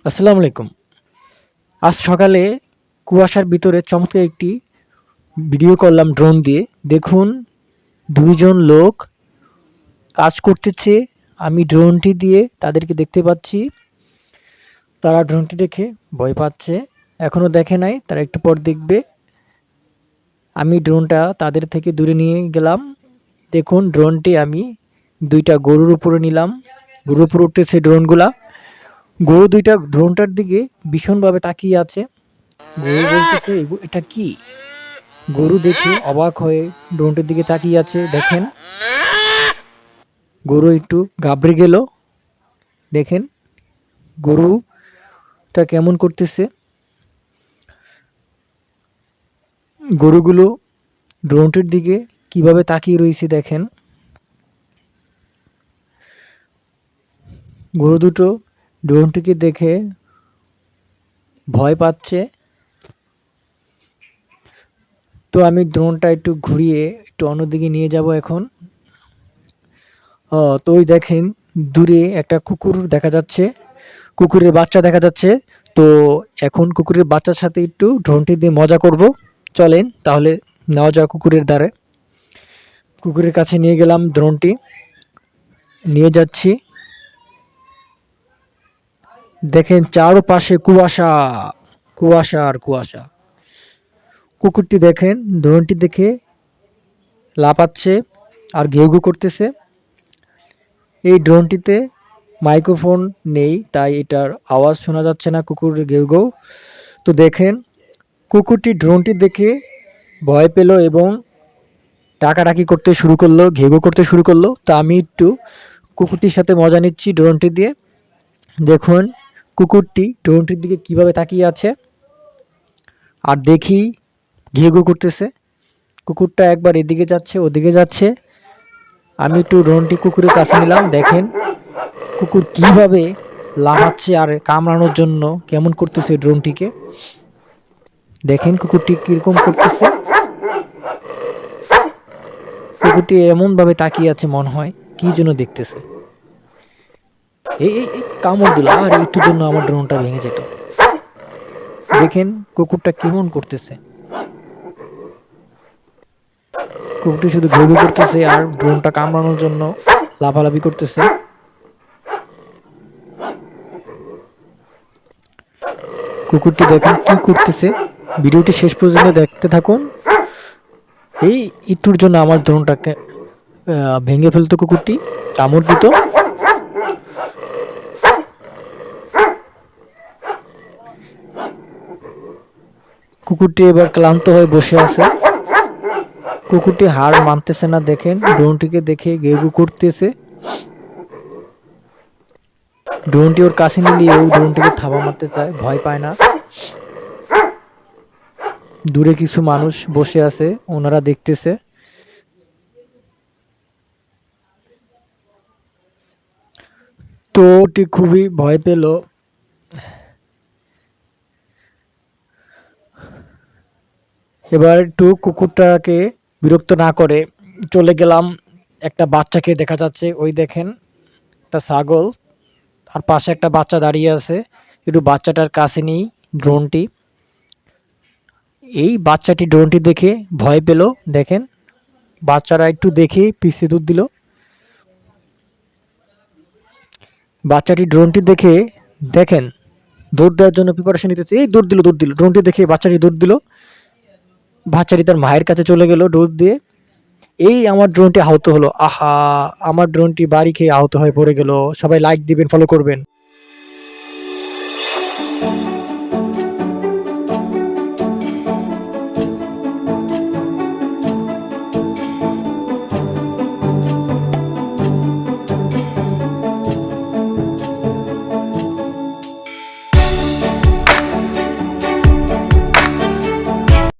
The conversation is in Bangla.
আসসালামু আলাইকুম। আজ সকালে কুয়াশার ভিতরে চমৎকার একটি ভিডিও করলাম ড্রোন দিয়ে। দেখুন ২ জন লোক কাজ করতেছে। আমি ড্রোনটি দিয়ে তাদেরকে দেখতে পাচ্ছি। তারা ড্রোনটি দেখে ভয় পাচ্ছে। এখনও দেখে নাই, তারা একটু পর দেখবে। আমি ড্রোনটা তাদের থেকে দূরে নিয়ে গেলাম। দেখুন ড্রোনটি আমি ২ টা গরুর উপরে নিলাম। গরুর উপরে উঠতেছে ড্রোনগুলা। গরু ২ টা ড্রোনটার দিকে ভীষণভাবে তাকিয়ে আছে। গরু বলতেছে, "এটা কি?" গরু দেখে অবাক হয়ে ড্রোনটির দিকে তাকিয়ে আছে। দেখেন গরু একটু ঘাবড়ে গেল। দেখেন গরুটা কেমন করতেছে। গরুগুলো ড্রোনটির দিকে কিভাবে তাকিয়ে রয়েছে দেখেন। গরু দুটো ড্রোনটিকে দেখে ভয় পাচ্ছে। তো আমি ড্রোনটা একটু ঘুরিয়ে একটু অন্যদিকে নিয়ে যাব এখন। তো ওই দেখেন দূরে একটা কুকুর দেখা যাচ্ছে। কুকুরের বাচ্চা দেখা যাচ্ছে। তো এখন কুকুরের বাচ্চার সাথে একটু ড্রোনটি দিয়ে মজা করব। চলেন তাহলে নেওয়া যাক কুকুরের দ্বারে। কুকুরের কাছে নিয়ে গেলাম ড্রোনটি। নিয়ে যাচ্ছি। দেখেন চারপাশে কুয়াশা, কুয়াশা আর কুয়াশা। কুকুরটি দেখেন ড্রোনটি দেখে লাফাচ্ছে আর ঘেউ ঘেউ করতেছে। এই ড্রোনটিতে মাইক্রোফোন নেই, তাই এটার আওয়াজ শোনা যাচ্ছে না কুকুরের ঘেউ ঘেউ। তো দেখেন কুকুরটি ড্রোনটি দেখে ভয় পেল এবং ডাকাডাকি করতে শুরু করলো, ঘেউ ঘেউ করতে শুরু করলো। তা আমি একটু কুকুরটির সাথে মজা নিচ্ছি ড্রোনটি দিয়ে। দেখুন কুকুরটি ড্রোনটির দিকে কিভাবে তাকিয়ে আছে আর দেখি ঘেউ ঘেউ করতেছে। কুকুরটা একবার এদিকে যাচ্ছে ওদিকে যাচ্ছে। আমি একটু ড্রোনটি কুকুরের কাছে নিলাম। দেখেন কুকুর কিভাবে লাফাচ্ছে আর কামড়ানোর জন্য কেমন করতেছে ড্রোনটিকে। দেখেন কুকুরটি কিরকম করতেছে। কুকুরটি এমনভাবে তাকিয়ে আছে মনে হয় কি যেন দেখতেছে। এই কামড় দিল, আর একটুর জন্য আমার ড্রোনটা ভেঙে যেত। দেখেন কুকুরটা কেমন করতেছে। কুকুরটি শুধু ঘেউ ঘেউ করতেছে আর ড্রোনটা কামড়ানোর জন্য লাফালাফি করতেছে। কুকুরটি দেখেন কি করতেছে। ভিডিওটি শেষ পর্যন্ত দেখতে থাকুন। এই একটুর জন্য আমার ড্রোনটাকে ভেঙে ফেলতো কুকুরটি, কামড় দিত। কুকুরটি এবার ক্লান্ত হয়ে বসে আছে। কুকুরটি হার মানতেছে না। দেখেন ড্রোনটিকে দেখে ঘেউ ঘেউ করতেছে। ড্রোনটি ওর কাছে নিলেও ড্রোনটিকে থাবা মারতে চায়, ভয় পায় না। দূরে কিছু মানুষ বসে আছে, ওনারা দেখতেছে। তো ওটি খুবই ভয় পেল। এবার একটু কুকুরটাকে বিরক্ত না করে চলে গেলাম। একটা বাচ্চাকে দেখা যাচ্ছে, ওই দেখেন একটা ছাগল আর পাশে একটা বাচ্চা দাঁড়িয়ে আছে। একটু বাচ্চাটার কাছে নেই ড্রোনটি। এই বাচ্চাটি ড্রোনটি দেখে ভয় পেল। দেখেন বাচ্চারা একটু দেখে পিছিয়ে দৌড় দিল। বাচ্চাটি ড্রোনটি দেখে দেখেন দৌড় দেওয়ার জন্য প্রিপারেশন নিতেছে। এই দৌড় দিল দৌড় দিল, ড্রোনটি দেখে বাচ্চাটি দৌড় দিল। বাচ্চাটি তার মায়ের কাছে চলে গেল দৌড় দিয়ে। এই আমার ড্রোনটি আহত হলো। আহা, আমার ড্রোনটি বাড়ি খেয়ে আহত হয়ে পড়ে গেল। সবাই লাইক দিবেন, ফলো করবেন।